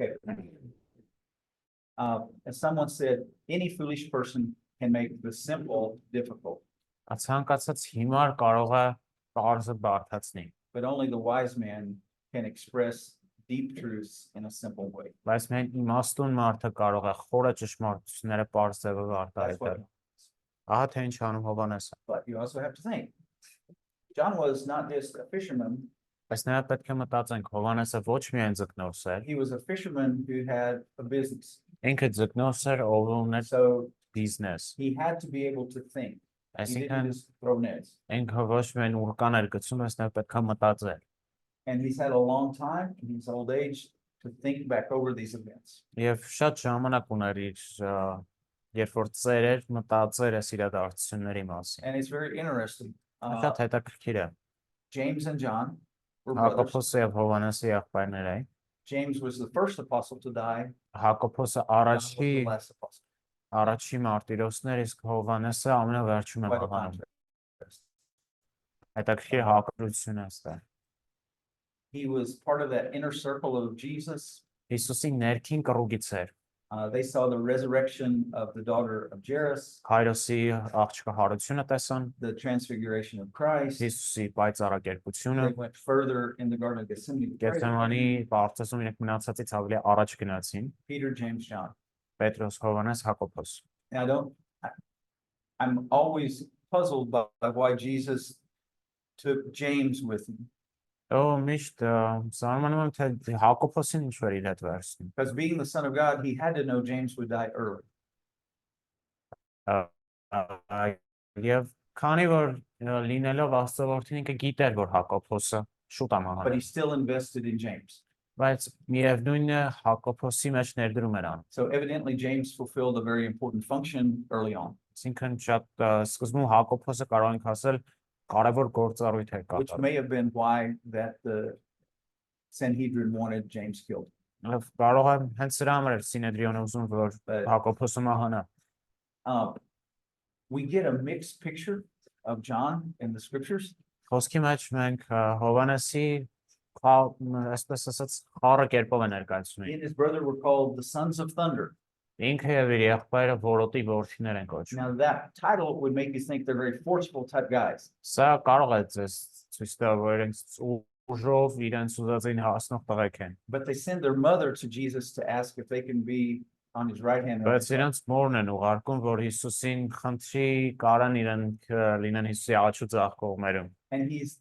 Okay. As someone said, any foolish person can make the simple difficult, Ցանկացած հիմար կարող է բարձը բարդացնի, but only the wise man can express deep truths in a simple way. բայց միայն իմաստուն մարդը կարող է խորը ճշմարտությունները բարձ ձևով That's արտահայտել։ what. Ահա թե ինչ անում Հովհաննեսը։ But you also have to think. John was not just a fisherman. Բայց նաև պետք է մտածենք, Հովհաննեսը ոչ միայն ձկնորս էր, He was a fisherman who had a business. ինքը ձկնորս էր, ով ուներ So բիզնես։ he had to be able to think. He didn't Այսինքն just throw nets. ինքը ոչ միայն ուրկան էր գցում, բայց նաև պետք է մտածել։ And he's had a long time in his old age to think back over these events. Եվ շատ ժամանակ ուներ իր երբ որ ծեր էր մտածել այս իրադարձությունների մասին։ And it's very interesting. Շատ հետաքրքիր է։ James and John were brothers. Հակոբոսը եւ Հովհաննեսի եղբայրներ էին։ James was the first apostle to die. Հակոբոսը John was առաջի the last apostle. առաջի մարտիրոսներ, իսկ Հովհաննեսը ամենավերջում է Quite a մահանում։ contrast. Հետաքրքիր հակադրություն է այստեղ։ He was part of that inner circle of Jesus. Հիսուսի ներքին կռուգից էր։ They saw the resurrection of the daughter of Jairus, Քայրոսի աղջկա հարությունը տեսան, the transfiguration of Christ. Հիսուսի պայծառակերպությունը, They went further in the Garden of Gethsemane. to pray. Գեթսեմանի բարձրացում իրենք մնացածից ավելի առաջ գնացին։ Peter, James, John. Պետրոս, Հովհաննես, Հակոբոս։ Now, I'm always puzzled by why Jesus took James with him. Ո միշտ զարմանում եմ թե Հակոբոսին ինչ որ իր հետ վերցնում։ Because being the Son of God, he had to know James would die early. Եվ քանի որ լինելով Աստծո ինքը գիտեր որ Հակոբոսը շուտ է But մահանում, he still invested in James. բայց միևնույնն է Հակոբոսի մեջ ներդրում էր անում։ So evidently, James fulfilled a very important function early on, Այսինքն շատ սկզբում Հակոբոսը կարող ենք ասել կարևոր գործառույթ էր which կատարում։ may have been why that the Sanhedrin wanted James killed. Եվ կարող է հենց սրա համար էր Սինեդրիոնը ուզում որ Հակոբոսը մահանա։ We get a mixed picture of John in the scriptures. Խոսքի մեջ մենք Հովհաննեսի այսպես ասած խառը կերպով է ներկայացնում։ He and his brother were called the sons of thunder. Ինքը եւ իր եղբայրը որոտի որդիներ են կոչվում։ Now that title would make you think they're very forceful type guys. Սա կարող է ցույց տալ որ իրենց ուժով իրենց ուզածին հասնող տղեկ են։ But they send their mother to Jesus to ask if they can be on his right hand. Բայց իրենց մորն են ուղարկում որ Հիսուսին խնդրի կարան իրենք լինեն Հիսուսի աջու ձախ կողմերում։ And he's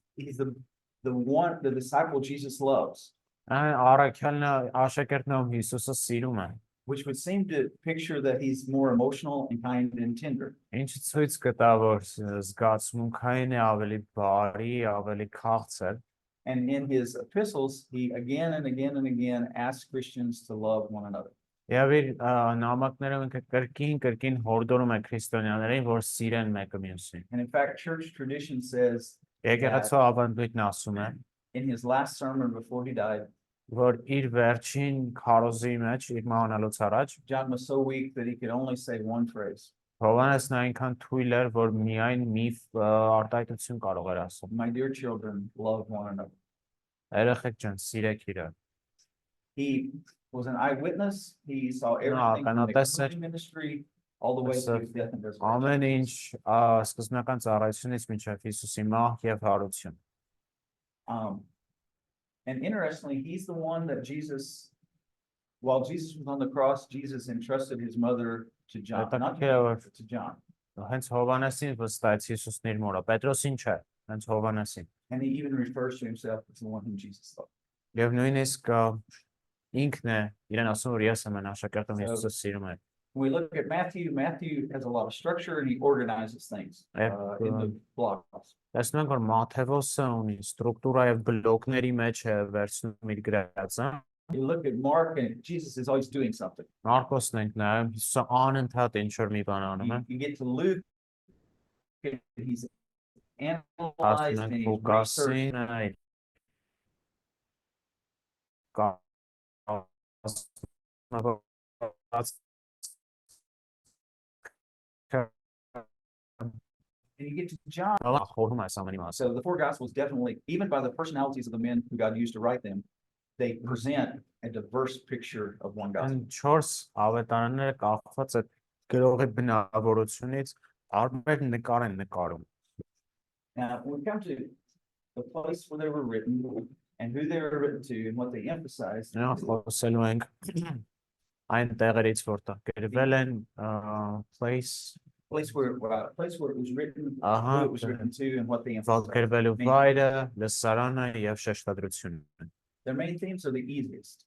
the disciple Jesus loves. Առաքյալն աշակերտն ով Հիսուսը սիրում է։ Which would seem to picture that he's more emotional and kind and tender. Ինչ ցույց կտա որ զգացմունքային է ավելի բարի, ավելի քաղցր։ And in his epistles, he again and again and again asks Christians to love one another. Եվ իր նամակներում ինքը կրկին հորդորում է քրիստոնյաներին որ սիրեն մեկը մյուսին։ And in fact, church tradition says Եկեղեցու ավանդույթն ասում է in his last sermon before he died, որ իր վերջին քարոզի մեջ իր մահանալուց առաջ John was so weak that he could only say one phrase. Հովհաննեսն այնքան թույլ էր որ միայն մի արտահայտություն կարող էր ասել։ My dear children, love one another. Երեխեք ջան, սիրեք իրար։ He was an eyewitness. He saw everything from the early ministry all the way to his death and resurrection. Ամեն ինչ սկզբնական ծառայությունից մինչև Հիսուսի մահ եւ հարություն։ And interestingly, he's the one that while Jesus was on the cross, Jesus entrusted his mother to John, not to Peter, but to John. Հենց Հովհաննեսին վստահեց Հիսուսն իր մորը, Պետրոսին չէ, հենց Հովհաննեսին։ And he even refers to himself as the one whom Jesus loved. Եվ nույնիսկ ինքն է իրեն ասում որ ես եմ աշակերտը Հիսուսը սիրում է։ When we look at Matthew, Matthew has a lot of structure and he organizes things in the blocks. Տեսնում ենք որ Մատթեոսը ունի ստրուկտուրա եւ բլոկների մեջ է վերցնում իր գրածը։ You look at Mark and Jesus is always doing something. Մարկոսն ենք նայում, Հիսուսը անընդհատ ինչ որ մի բան անում է։ You get to Luke, he's analyzed and he's researched. And you get to John. So the four Gospels definitely, even by the personalities of the men who God used to write them, they present a diverse picture of one gospel. Այն 4 ավետարանները կախված է գրողի բնավորությունից, տարբեր նկար են նկարում։ Now, when we come to the place where they were written and who they were written to and what they emphasized, Նրանք խոսելու ենք այն տեղերից, որտեղ գրվել են place where it was written, Ահա, who it was written to, and what they emphasized. գրվելու վայրը, լսարանը եւ շեշտադրությունը։ Their main themes are the easiest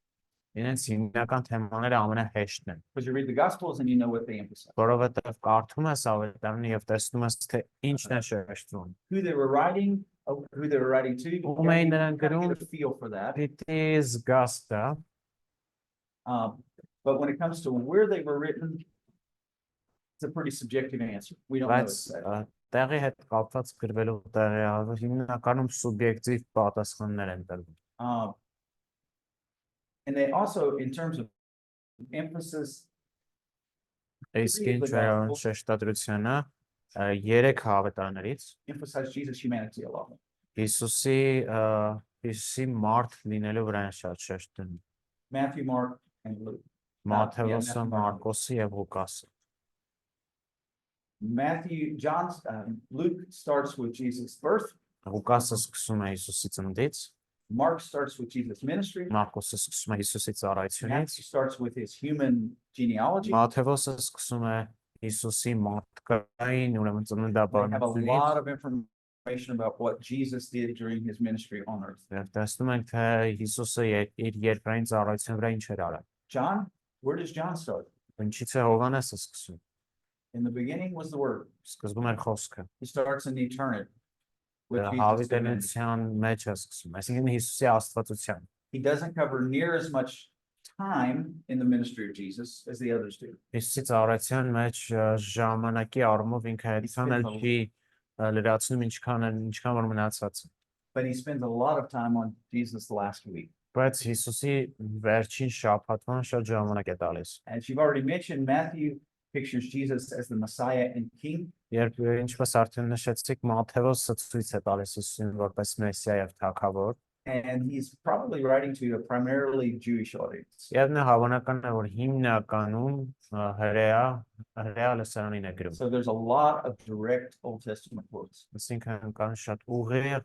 Իրենց հիմնական թեմաները ամենահեշտն են, because you read the Gospels and you know what they emphasize. որովհետեւ կարդում ես ավետարանը եւ տեսնում ես թե ինչն է շեշտվում։ Who they were writing, who they were writing to, you Ում էին kind նրանք of get գրում, a feel for that. Պիտի զգաս դա, But when it comes to where they were written, it's a pretty subjective answer. We don't know բայց exactly. տեղի հետ կապված գրվելու տեղի հիմնականում սուբյեկտիվ պատասխաններ են տրվում։ And they also, in terms of emphasis, Իսկ ինչ վերաբերում շեշտադրությունը 3 ավետարներից emphasize Jesus' humanity a lot. Հիսուսի մարդ լինելու վրա են շատ շեշտում։ Matthew, Mark, and Luke. Մատթեոսը, Մարկոսը եւ Ղուկասը։ Luke starts with Jesus' birth. Ղուկասը սկսում է Հիսուսի ծննդից, Mark starts with Jesus' ministry. Մարկոսը սկսում է Հիսուսի ծառայությունից, Matthew starts with his human genealogy. Մատթեոսը սկսում է Հիսուսի մարդկային, ուրեմն They have a ծննդաբանությունից։ lot of information about what Jesus did during his ministry on earth. Եվ տեսնում ենք, թե Հիսուսը իր երկրային ծառայության վրա ինչ էր արել։ John, where does John start? Ինչից է Հովհաննեսը սկսում։ In the beginning was the Word. Սկզբում էր խոսքը։ He starts in eternity with Jesus' divinity. Հավիտենության մեջ է սկսում, այսինքն Հիսուսի աստվածության։ He doesn't cover near as much time in the ministry of Jesus as the others do. Հիսուսի ծառայության մեջ ժամանակի առումով ինքը այդքան էլ չի լրացնում ինչքան որ մնացած է։ But he spends a lot of time on Jesus last week. Բայց Հիսուսի վերջին շաբաթվան շատ ժամանակ է տալիս։ As you've already mentioned, Matthew pictures Jesus as the Messiah and King. Երբ ինչպես արդեն նշեցիք, Մատթեոսը ցույց է տալիս Հիսուսին որպես Մեսիա եւ Թագավոր։ And he's probably writing to a primarily Jewish audience. Եվ նա հավանական է որ հիմնականում հրեա լսարանին է գրում։ So there's a lot of direct Old Testament quotes. Այսինքն կան շատ ուղիղ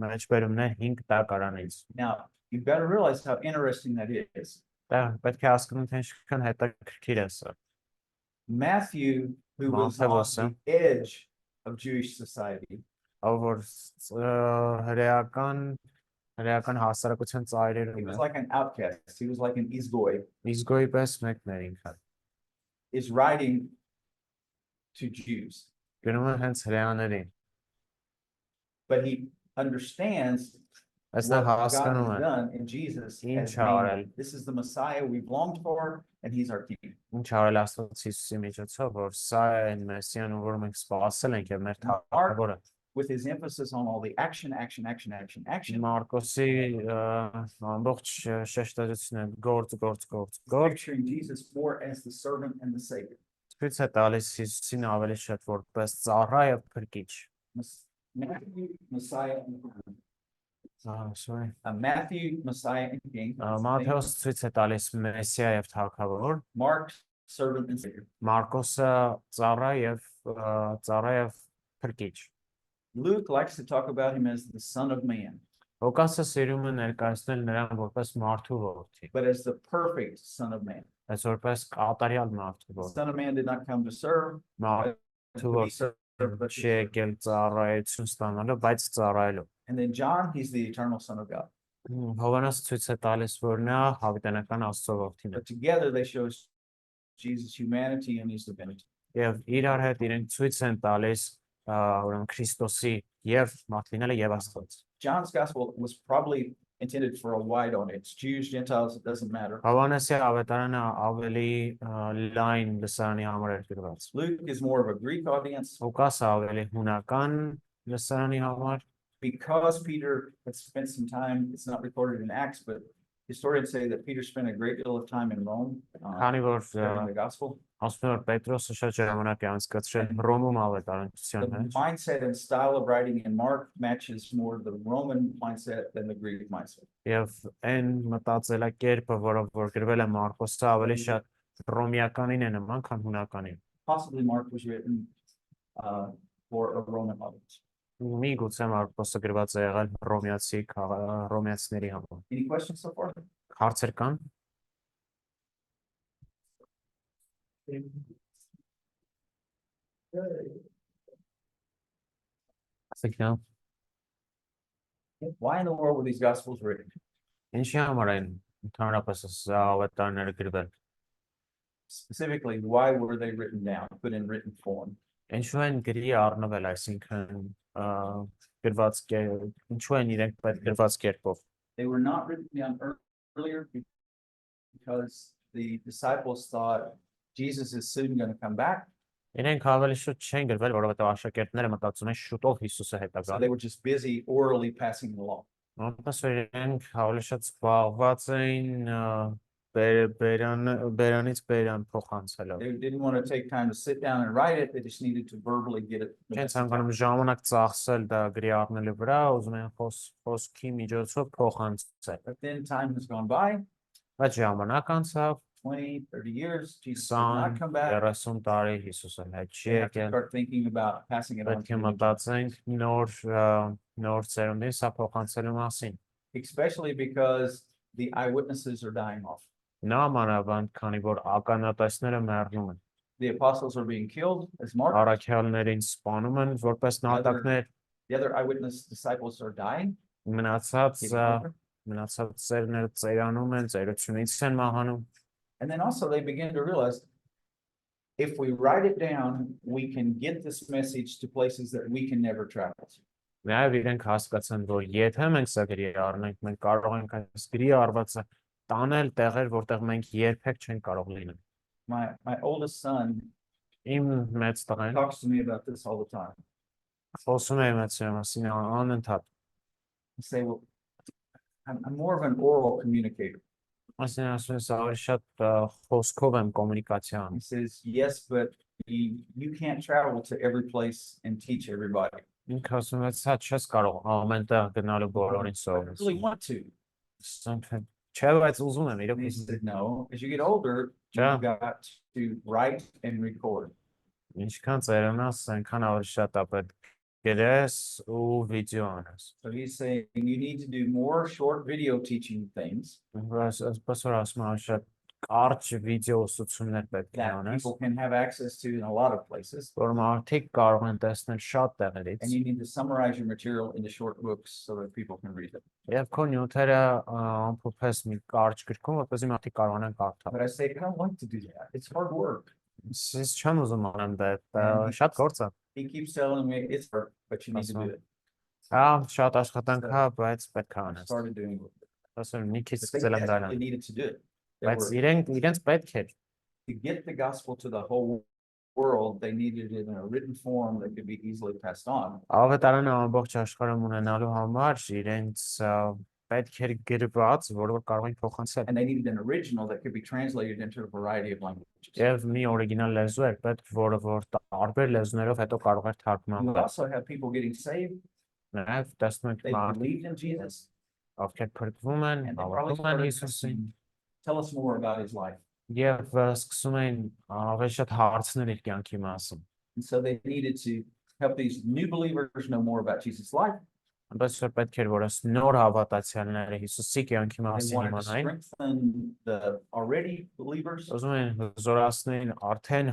մեջբերումներ 5 տակարանից։ Now, you've got to realize how interesting that is. Դա պետք է հասկանալ թե ինչքան հետաքրքիր է սա։ Matthew, who was on the edge of Jewish society, Որ հրեական հասարակության he ծայրերում was է, like an outcast. He was like an izgoy, Իսգոյի պես մեկն էր ինքը։ is writing to Jews. Գրում է հենց հրեաներին։ But he understands Այս what նա God հասկանում has է done in Jesus Ինչ as արել։ being, this is the Messiah we've longed for, and he's our King. ինչ արել Աստված Հիսուսի միջոցով, որ սա է այն Մեսիան, որ մենք սպասել ենք եւ մեր Թագավորը։ With his emphasis on all the action. Մարկոսի ամբողջ շեշտադրությունը գործ։ Picturing Jesus more as the servant and the Savior. Ցույց է տալիս Հիսուսին ավելի շատ որպես ծառա եւ փրկիչ։ Matthew, Messiah, and King. Sorry. Matthew, Messiah, and King. Մատթեոս ցույց է տալիս Մեսիա եւ Թագավոր։ Mark, servant and Savior. Մարկոսը ծառա եւ փրկիչ։ Luke likes to talk about him as the Son of Man, Ղուկասը սիրում է ներկայացնել նրան որպես մարդու որդի, but as the perfect Son of Man. այս որպես կատարյալ մարդու The որդի։ Son of Man did not come to serve, but Մարդու to be որդի served, but to չի serve. եկել ծառայություն ստանալու, բայց ծառայելու։ And then John, he's the eternal Son of God. Հովհաննեսը ցույց է տալիս, որ նա հավիտենական Աստծո որդին է։ But together they show us Jesus' humanity and his divinity. Եվ իրար հետ իրենք ցույց են տալիս ուրեմն Քրիստոսի եւ մարդ լինելը եւ Աստված։ John's gospel was probably intended for a wide audience. Jews, Gentiles, it doesn't matter. Հովհաննեսի ավետարանը ավելի լայն լսարանի համար էր գրված։ Luke is more of a Greek audience Ղուկասը ավելի հունական լսարանի համար, because Peter had spent some time, it's not recorded in Acts, but Historians say that Peter spent a great deal of time in Rome, Քանի որ spreading the gospel. ասում են Պետրոսը շատ ժամանակ է անցկացրել Հռոմում ավետարանության The մեջ mindset and style of writing in Mark matches more the Roman mindset than the Greek mindset. եւ այն մտածելակերպը, որ գրվել է Մարկոսը, ավելի շատ հռոմեականին է նման, քան հունականին։ Possibly Mark was written for a Roman audience. Միգուցե Մարկոսը գրված է եղել հռոմեացիների համար։ Any questions so far? Հարցեր կան։ Ասեք նա, Why in the world were these gospels written? ինչի համար են ընդհանրապես ավետարանները գրվել։ Specifically, why were they written down, put in written form? Ինչու են գրի առնվել, այսինքն գրված ինչու են իրենք պետք գրված կերպով։ They were not written down earlier because the disciples thought Jesus is soon going to come back. Իրենք ավելի շուտ չեն գրվել, որովհետև աշակերտները մտածում են շուտով Հիսուսը հետա So գալու։ they were just busy orally passing it along. Որպես որ իրենք ավելի շատ զբաղված էին բերանից բերան փոխանցելով։ They didn't want to take time to sit down and write it. They just needed to verbally get it. Չեն ցանկանում ժամանակ ծախսել դա գրի առնելու վրա, ուզում են խոսքի միջոցով փոխանցել։ But then time has gone by, Բայց ժամանակ անցավ, 20, 30 years, Jesus did not come back. 20-30 տարի Հիսուսը հետ չի They have to եկել։ start thinking about passing it on Պետք to է the new մտածենք նոր ծերունդին սա փոխանցելու մասին։ generation. Especially because the eyewitnesses are dying off. Նա մանավանդ, քանի որ ականատեսները մեռնում են։ The apostles are being killed as martyrs. Առաքյալներին սպանում են որպես նահատակներ, The other eyewitness disciples are dying. մնացած getting older. ծերները ծերանում են, ծերությունից են մահանում։ And then also they begin to realize if we write it down, we can get this message to places that we can never travel to. Նաև իրենք հասկացան, որ եթե մենք սա գրի առնենք, մենք կարող ենք այս գրի առվածը տանել տեղեր, որտեղ մենք երբեք չենք կարող լինել։ My oldest son Իմ մեծ տղան talks to me about this all the time. խոսում է մեծ մասին անընդհատ։ I say, well, I'm more of an oral communicator. Ասեն ասում եմ, ավելի շատ խոսքով եմ կոմունիկացիա He անում։ says, yes, but you can't travel to every place and teach everybody. Ինքը ասում է, սա չես կարող ամեն տեղ գնալու բոլորին I սովորել։ really want to. Չէ, բայց ուզում եմ, And իրոք he said, no, as you get older, Yeah. you've got to write and record. ինչքան ծերունաս, այնքան ավելի շատ է պետք գրես ու վիդեո անես։ So he's saying you need to do more short video teaching things Այսպես որ ասում եմ, ավելի շատ կարճ վիդեո ուսուցումներ պետք է that անես, people can have access to in a lot of places. որ մարդիկ կարող են տեսնել շատ տեղերից։ And you need to summarize your material into short books so that people can read it. Եվ քո նյութերը ամփոփես մի կարճ գրքում, որպեսզի մարդիկ կարողանան կարդալ։ But I say, I don't want to do that. It's hard work. Ես չեմ ուզում անեմ դա, շատ գործ է։ He keeps telling me it's hard, but you need to do it. Շատ աշխատանք է, բայց պետք է I անես։ started doing it. Ասում եմ, մի քիչ But they սկսել եմ desperately դրանով։ needed to do it. They Բայց were, իրենց պետք էր։ to get the gospel to the whole world, they needed it in a written form that could be easily passed on. Ավետարանը ամբողջ աշխարհում ունենալու համար իրենց պետք էր գրված, որը որ կարող են փոխանցել։ And they needed an original that could be translated into a variety of languages. Եվ մի օրիգինալ լեզու էր պետք, որը որ տարբեր լեզուներով հետո կարող էր You թարգմանվել։ also have people getting saved. Նաև տեսնում ենք They մարդիկ, believed in Jesus. ովքեր փրկվում են, And they probably հավատում են started Հիսուսին asking, tell us more about his life. եւ սկսում են ավելի շատ հարցնել իր կյանքի մասին։ And so they needed to help these new believers know more about Jesus' life. Այնպես որ պետք էր որ այս նոր հավատացյալները Հիսուսի կյանքի They մասին wanted to իմանային, strengthen the already believers, ուզում են զորացնել արդեն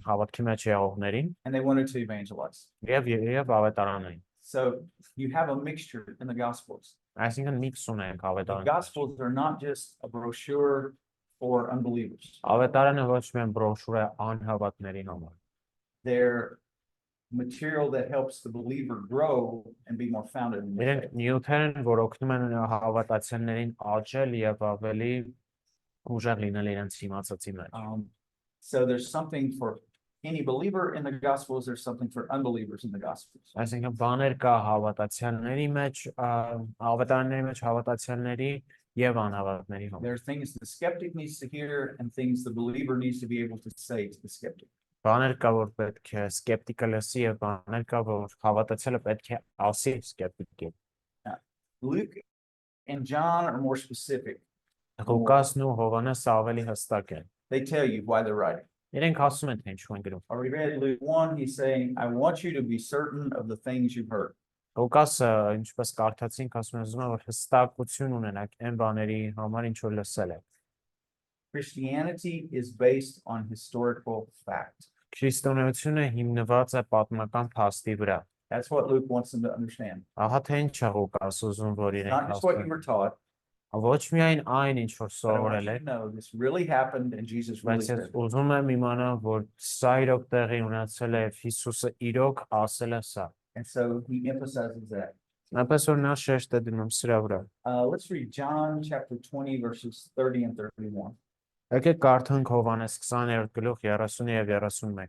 հավատքի մեջ եղողներին and they wanted to evangelize. եւ ավետարաններին։ So you have a mixture in the Gospels. Այսինքն միքս ունենք The ավետարանը։ Gospels are not just a brochure for unbelievers. Ավետարանը ոչ միայն բրոշուր է անհավատների համար։ They're material that helps the believer grow and be more founded in the Իրենք faith. նյութեր են, որ օգնում են հավատացյալներին աճել եւ ավելի ուժեղ լինել իրենց իմացածի մեջ։ So there's something for any believer in the Gospels, there's something for unbelievers in the Gospels. Այսինքն բաներ կա հավատացյալների մեջ, ավետարանների մեջ հավատացյալների եւ անհավատների համար։ There are things the skeptic needs to hear and things the believer needs to be able to say to the skeptic. Բաներ կա, որ պետք է սկեպտիկը լսի եւ բաներ կա, որ հավատացյալը պետք է ասի սկեպտիկին։ Luke and John are more specific. Ղուկասն ու Հովհաննեսը ավելի հստակ են։ They tell you why they're writing. Իրենք ասում են թե ինչու են գրում։ Already read Luke 1, he's saying, I want you to be certain of the things you've heard. Ղուկասը, ինչպես կարդացինք, ասում է, որ հստակություն ունենաք այն բաների համար, ինչ որ լսել եք։ Christianity is based on historical fact. Քրիստոնեությունը հիմնված է պատմական փաստի վրա։ That's what Luke wants them to understand. Ահա թե ինչ է Ղուկաս ուզում, որ Not իրենք just what you ասեն։ were taught, Ոչ miայն այն, ինչ որ but I want սովորել you եք, to know this really happened and Jesus really բայց ես said it. ուզում եմ իմանալ, որ սա իրոք տեղի ունեցել է, Հիսուսը իրոք ասել է սա։ And so he emphasizes that. Այնպես որ նա շեշտ է դնում սրա վրա։ Let's read John chapter 20, verses 30 and 31. Եկեք կարդանք Հովհաննես 20-րդ գլուխ 30 եւ 31։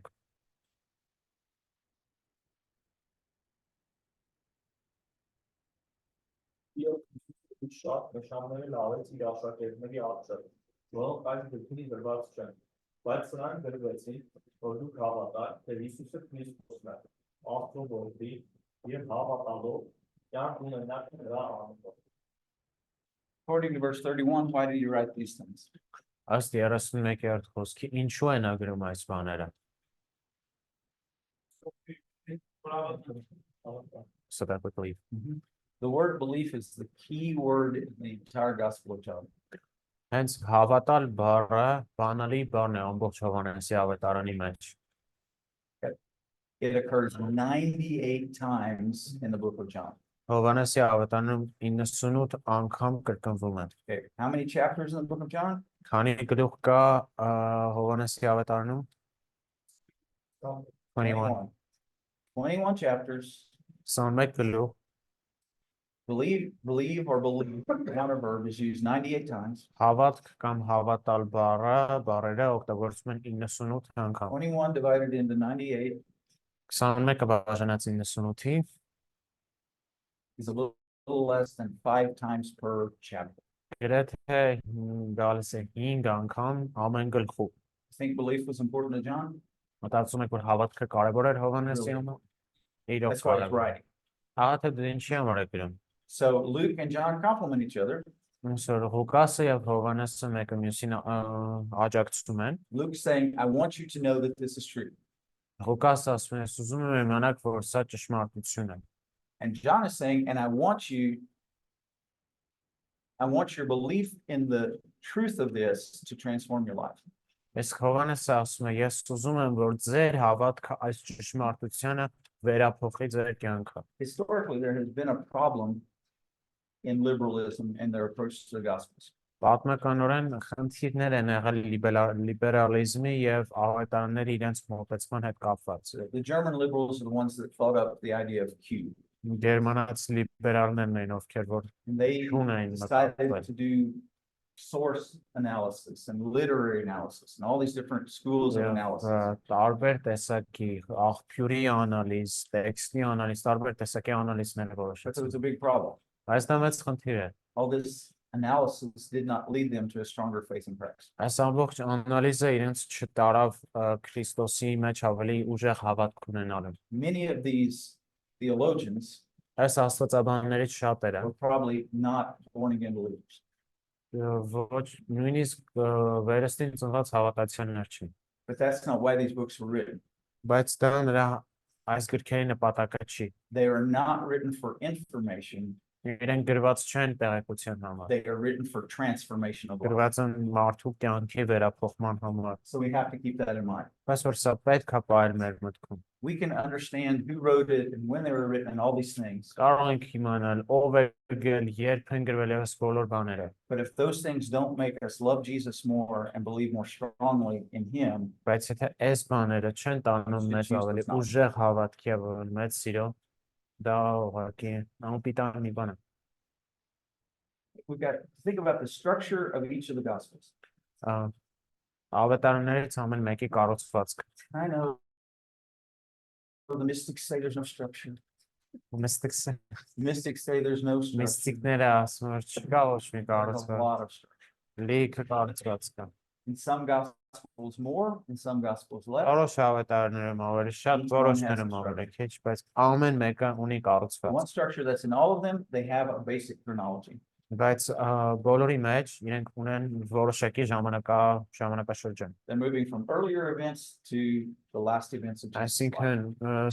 Շատ նշաններ արեց իր աշակերտների առջև, որոնք այս գրքին գրված չեն, բայց սրանք գրվեցին, որ դուք հավատաք, թե Հիսուսը Քրիստոսն է, Աստծո որդի, եւ հավատալով կյանք ունենաք նրա անունով։ According to verse 31, why did he write these things? Ըստ 31-րդ խոսքի ինչու է նա գրում այս բաները։ So that we believe. The word belief is the key word in the entire Gospel of John. Hence հավատալ բառը բանալի բառն է ամբողջ Հովհաննեսի ավետարանի մեջ։ It occurs 98 times in the book of John. Հովհաննեսի ավետարանում 98 անգամ կրկնվում է։ Okay, how many chapters in the book of John? Քանի գլուխ կա Հովհաննեսի ավետարանում 21 21 chapters. 21 գլուխ Believe or believe, the counter verb is used 98 times. հավատք կամ հավատալ բառերը օգտագործվում են 98 անգամ։ 21 divided into 98 21-ը բաժանած 98-ի is a little less than 5 times per chapter. գրեթե գալիս է 5 անգամ ամեն գլխում։ I think belief was important to John. Մտածում եք, որ հավատքը կարևոր էր Հովհաննեսի համար։ Իրոք That's why he's կարևոր։ writing. Ահա թե դու ինչի համար եք գրում։ So Luke and John complement each other. Այսօր Ղուկասը եւ Հովհաննեսը մեկը մյուսին աջակցում են։ Luke's saying, I want you to know that this is true. Ղուկասը ասում է, ուզում եմ իմանալ, որ սա ճշմարտություն է։ And John is saying, and I want your belief in the truth of this to transform your life. Ես Հովհաննեսը ասում է, ես ուզում եմ, որ ձեր հավատքը այս ճշմարտությանը վերափոխի ձեր կյանքը։ Historically, there has been a problem in liberalism and their approach to the Gospels. Պատմականորեն խնդիրներ են եղել լիբերալիզմի եւ ավետարանների իրենց մոտեցման հետ կապված։ The German liberals are the ones that thought up the idea of Q. Գերմանացի լիբերալներն են, ովքեր որ And they Hunain decided McCarthy. to do source analysis and literary analysis and all these different schools of analysis. տարբեր տեսակի աղբյուրի անալիզ, տեքստի անալիզ, տարբեր տեսակի անալիզներ But it որոշեցին։ was a big problem. Այս դա մեծ խնդիր է։ All this analysis did not lead them to a stronger faith in Christ. Այս ամբողջ անալիզը իրենց չտարավ Քրիստոսի մեջ ավելի ուժեղ հավատք ունենալու։ Many of these theologians Այս աստվածաբաններից շատերը were probably not born again believers. ոչ նույնիսկ վերստին ծնված հավատացյալներ չեն։ But that's not why these books were written. Բայց դա նրա այս գրքերի նպատակը չի։ They are not written for information. Իրենք գրված չեն տեղեկության համար։ They are written for transformation of life. Գրված են մարդու կյանքի վերափոխման համար։ So we have to keep that in mind. Բայց որ սա պետք է պահել մեր մտքում։ We can understand who wrote it and when they were written and all these things. Կարող ենք իմանալ ով է գրել, երբ են գրվել այս բոլոր բաները։ But if those things don't make us love Jesus more and believe more strongly in him, Բայց եթե այս բաները չեն տանում մեզ ավելի ուժեղ հավատքի եւ մեծ սիրո, դա ուղղակի անպիտանի բան է։ we've got to think about the structure of each of the Gospels. Ավետարաններից ամեն մեկի կառուցվածքը։ I know the mystics say there's no structure. Mystics Mystics say there's no structure. Միստիկները ասում որ չկա ոչ մի There's a կառուցված, lot of structure. լիքը կառուցված կա։ In some gospels more, in some gospels less. Որոշ ավետարներում ավելի շատ, Each one has որոշներում its ավելի քիչ, բայց ամեն մեկը ունի The կառուցված։ one structure that's in all of them, they have a basic chronology. Բայց բոլորի մեջ իրենք ունեն որոշակի ժամանակաշրջան։ They're moving from earlier events to the last events of Jesus' life. Այսինքն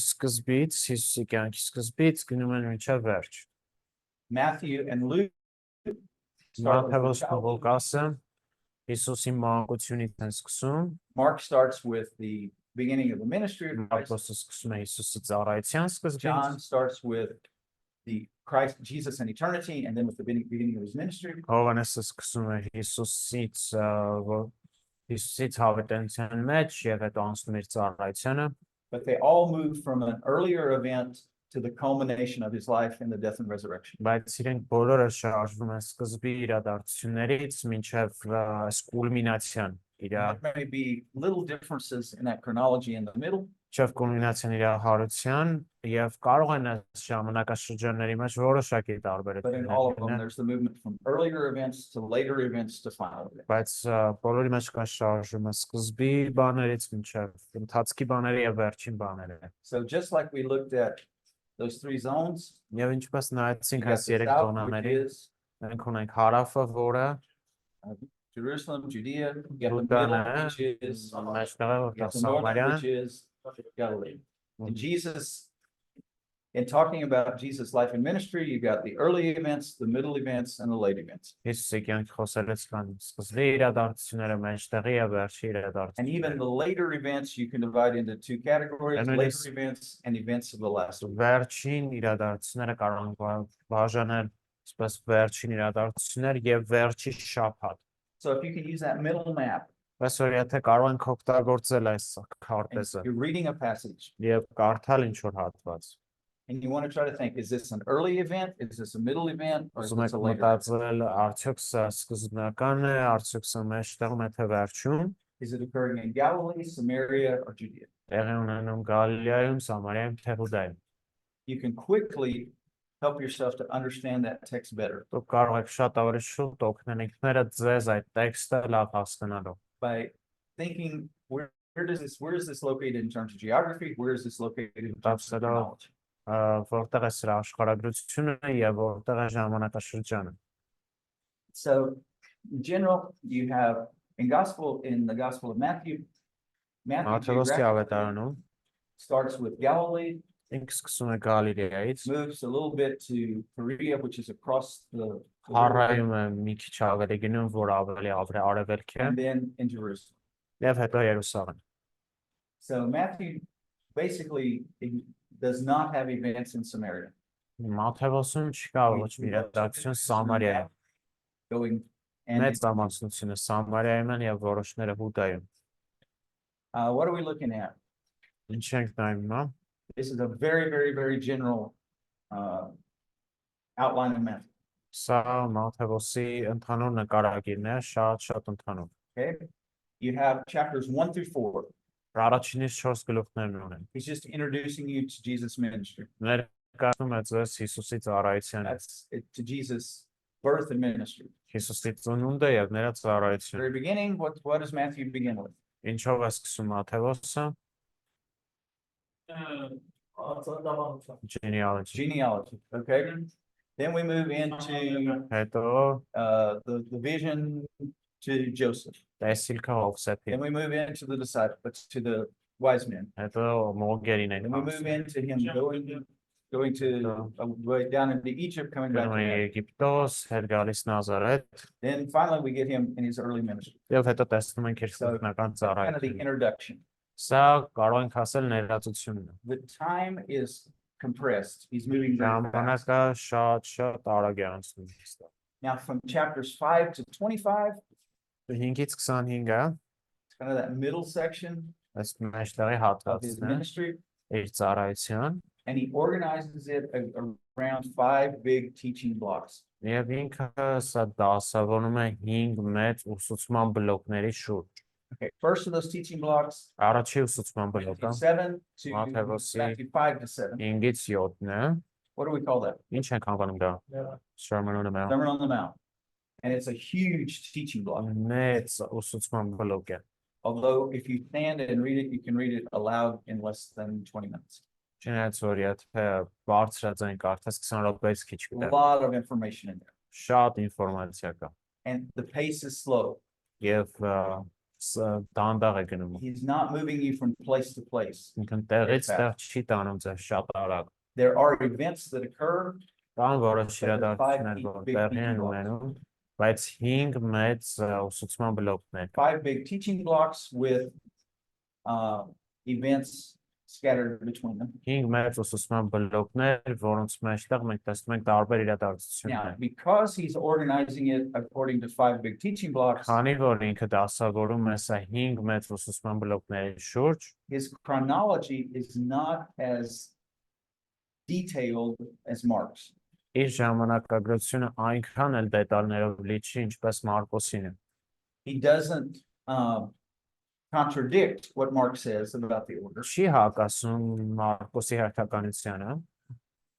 սկզբից, Հիսուսի կյանքի սկզբից գնում են մինչև վերջ։ Matthew and Luke start with Մատթեոս the Լուկասը Հիսուսի մանկությունից են սկսում, Mark starts with the beginning of the ministry of Christ. Մարկոսը սկսում է Հիսուսի ծառայության սկզբից, John starts with the Christ, Jesus and eternity, and then with the beginning of his ministry. Հովհաննեսը սկսում է Հիսուսից հավիտենության մեջ եւ հետո անցնում իր ծառայությանը, But they all move from an earlier event to the culmination of his life in the death and resurrection. բայց իրենք բոլորը շարժվում են սկզբի իրադարձություններից մինչև կուլմինացիան, There may be little differences in that chronology in the middle, մինչև կուլմինացիան իրահարության եւ կարող են այս ժամանակաշրջանների մեջ որոշակի but in all of them, տարբերություններ, there's the movement from earlier events to later events to final events. բայց բոլորի մեջ կա շարժումը սկզբի բաներից մինչև ընթացքի բաների եւ վերջին բաները։ So just like we looked at those three zones, Եվ ինչպես you նայեցինք got այս the երեք south, which զոնաների, is մենք ունենք հարավը, որը Jerusalem, Judea, you got the Ուտանը, middle, which is մեջտեղը, you որտեղ got the northern, Սամարյան, which is Galilee. And Jesus, in talking about Jesus' life and ministry, you got the early events, the middle events, and the late events. Հիսուսի կյանքի խոսելուց կան սկզբի իրադարձությունները, մեջտեղի եւ վերջի And even իրադարձությունները։ the later events, you can divide into two categories, And it later is- events and events of the last week. Վերջին իրադարձությունները կարող են բաժանել այսպես վերջին իրադարձություններ եւ վերջի շաբաթ։ So if you can use that middle map Այսօր եթե կարող ենք օգտագործել այս and քարտեզը you're reading a passage եւ կարդալ ինչ որ հատված, and you want to try to think, is this an early event? Is this a middle event? Or is ուզում this եք a later event? մտածել արդյոք սա սկզբնական է, արդյոք սա մեջտեղում է թե վերջում, Is it occurring in Galilee, Samaria, or Judea? տեղի ունենում Գալիլեայում, Սամարիայում, թե Հուդայում։ You can quickly help yourself to understand that text better Դուք կարող եք շատ ավելի շուտ օգնել ինքներդ ձեզ այդ տեքստը լավ հասկանալու։ by thinking, where is this located in terms of geography? Where is this located in terms of Absolutely. chronology? Որտեղ է սրա աշխարհագրությունը եւ որտեղ է ժամանակաշրջանը։ So in general, you have in the Gospel of Matthew, Matthew Մատթեոսի geographically ավետարանում starts with Galilee, ինքը սկսում է Գալիլեայից, moves a little bit to Perea, which is across the river, առայում է մի քիչ ավելի գնում, որ ավելի արևելք է, and then in Jerusalem. եւ հետո Երուսաղեմ։ So Matthew basically does not have events in Samaria. Մատթեոսում չկա ոչ մի իրադարձություն Սամարիայում։ Going and Մեծ ամուսնությունը Սամարիայում են եւ որոշները Հուդայում։ what are we looking at? Ինչ ենք նայում, հա։ This is a very, very, very general outline of Matthew. Սա Մատթեոսի ընդհանուր նկարագիրն է, շատ ընդհանուր։ Okay, you have chapters 1 through 4. Առաջինից 4 գլուխներն ունեն։ He's just introducing you to Jesus' ministry. Ներկայացնում է ձեզ Հիսուսի ծառայությանը, That's it, to Jesus' birth and ministry. Հիսուսի ծնունդը եւ նրա ծառայությունը։ Very beginning, what does Matthew begin with? Ինչով է սկսում Մատթեոսը։ Genealogy։ Genealogy. Okay, then we move into Հետո the vision to Joseph. տեսիլքը Հովսեփի։ Then we move into the disciples, to the wise men. Հետո Մոգերին են Then we move հասնում։ into him going to way down into Egypt, coming back. Գնում է Եգիպտոս, հետ գալիս Նազարեթ, Then finally we get him in his early ministry. եւ հետո տեսնում ենք իր So, սկզբնական Kind of the ծառայությունը։ introduction. Սա կարող ենք ասել ներածությունն է։ The time is compressed. He's moving very fast. Ժամանակը շատ արագ է անցնում։ Now from chapters 5 to 25, 5-ից 25-ը it's kind of that middle section այս մեջտեղի of his հատվածն է, ministry, իր ծառայության, and he organizes it around 5 big teaching blocks. եւ ինքը սա դասավորում է 5 մեծ ուսուցման բլոկների շուրջ։ Okay, first of those teaching blocks, Առաջի ուսուցման բլոկը Matthew 7 to Matthew's Matthew 5 to 7. 5-ից 7-ն է, What do we call that? Ինչ ենք անվանում դա։ Sermon on the Mount։ Sermon on the Mount. And it's a huge teaching block. Մեծ ուսուցման բլոկ է։ Although if you stand and read it, you can read it aloud in less than 20 minutes. Չնայած որ եթե բարձրաձայն կարդաս 20 րոպեից քիչ A կտա։ lot of information in there. Շատ ինֆորմացիա կա։ And the pace is slow. Եվ դանդաղ է գնում։ He's not moving you from place to place. Ինքն տեղից տեղ չի տանում ձեզ շատ արագ։ There are events that occur, Կան որոշ իրադարձություններ, որ տեղի են ունենում, բայց 5 մեծ ուսուցման բլոկներ։ 5 big teaching blocks with events scattered between them. 5 մեծ ուսուցման բլոկներ, որոնց մեջտեղ մենք տեսնում ենք տարբեր Now, իրադարձություններ։ because he's organizing it according to 5 big teaching blocks, Քանի որ ինքը դասավորում է սա 5 մեծ ուսուցման բլոկների շուրջ, his chronology is not as detailed as Mark's. իր ժամանակագրությունը այնքան էլ դետալներով լի չի, ինչպես Մարկոսին է։ He doesn't contradict what Mark says about the order. Չի հակասում Մարկոսի հերթականությանը,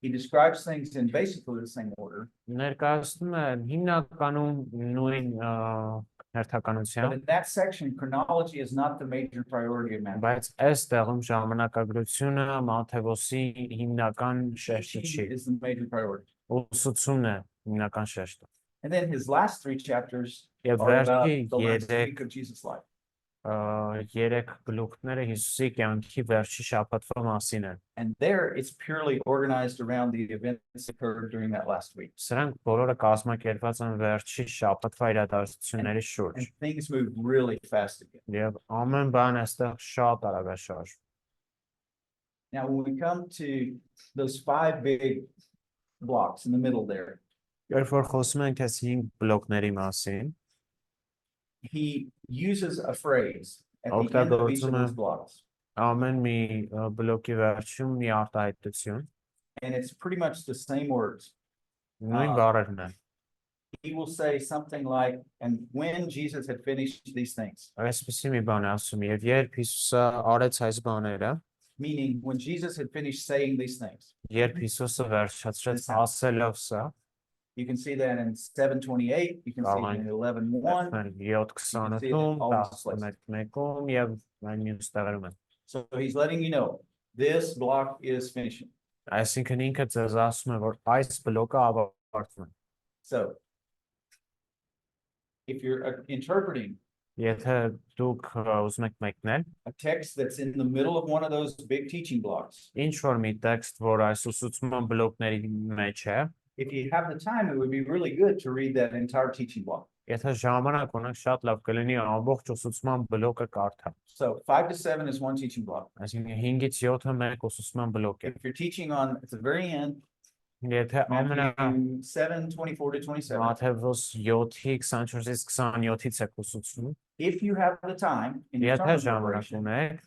He describes things in basically the same order, ներկայացնում է հիմնականում նույն but հերթականությամբ, in that section, chronology is not the major priority of Matthew. բայց այս տեղում ժամանակագրությունը Մատթեոսի հիմնական շեշտը չի, Teaching is the major priority. ուսուցումն է հիմնական շեշտը։ And then his last 3 chapters Եվ are about վերջի the last 3 week of Jesus' life. գլուխները Հիսուսի կյանքի վերջի շաբաթվա մասին են։ And there it's purely organized around the events that occurred during that last week. Սրանք բոլորը կազմակերպված են վերջի շաբաթվա իրադարձությունների շուրջ։ And things move really fast again. Եվ ամեն բան այստեղ շատ արագ է շարժվում։ Now, when we come to those 5 big blocks in the middle there, Երբ որ խոսում ենք այս 5 բլոկների մասին, he uses a phrase at the end of each of those blocks. ամեն մի բլոկի վերջում մի արտահայտություն, And it's pretty much the same words. նույն բառերն են։ He will say something like, and when Jesus had finished these things, Այսպեսի մի բան է ասում, եւ երբ Հիսուսը արեց այս բաները, meaning when Jesus had finished saying these things. երբ Հիսուսը վերջացրեց ասելով սա, You can see that in 7:28, you can see it in 11:1. 7:28-ում, 11:1-ում եւ այն մյուս տեղերում են։ So he's letting you know this block is finishing. Այսինքն ինքը ձեզ ասում է, որ այս բլոկը ավարտվում է։ So if you're interpreting Եթե դուք ուզում եք մեկնել, a text that's in the middle of one of those big teaching blocks, ինչ որ մի տեքստ, որ այս ուսուցման բլոկների մեջ է, if you have the time, it would be really good to read that entire teaching block. եթե ժամանակ ունեք, շատ լավ կլինի ամբողջ ուսուցման բլոկը կարդալ։ So 5 to 7 is one teaching block. Այսինքն 5-ից 7-ը մեկ ուսուցման բլոկ է։ If you're teaching on at the very end, Եթե ամենա Matthew 7:24 to 27, Մատթեոս 7-ի 24-ից 27-ից եք ուսուցում, if you have the time in your եթե sermon ժամանակ preparation, ունեք,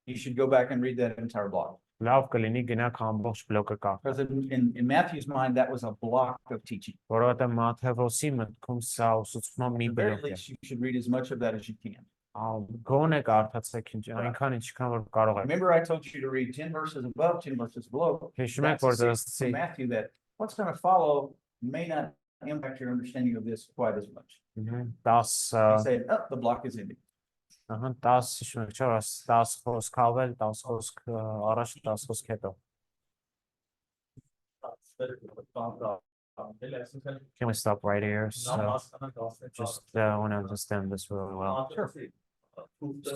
you should go back and read that entire block. լավ կլինի գնաք ամբողջ բլոկը կարդալ, Because in Matthew's mind, that was a block of teaching. որովհետև Մատթեոսի մտքում սա ուսուցման մի At the very բլոկ է։ least, you should read as much of that as you can. Գոնե կարդացեք այնքան ինչքան որ կարող եք։ Remember, I told you to read 10 verses above, 10 verses below. Հիշում եք, That's որ the դրսի secret to Matthew that what's going to follow may not impact your understanding of this quite as much. 10 He said, oh, the block is ending. 10 հիշում եք, չէ՞, 10 խոսք ավել, 10 խոսք առաջ, 10 խոսք հետո։ Can we stop right here? So just want to understand this really well.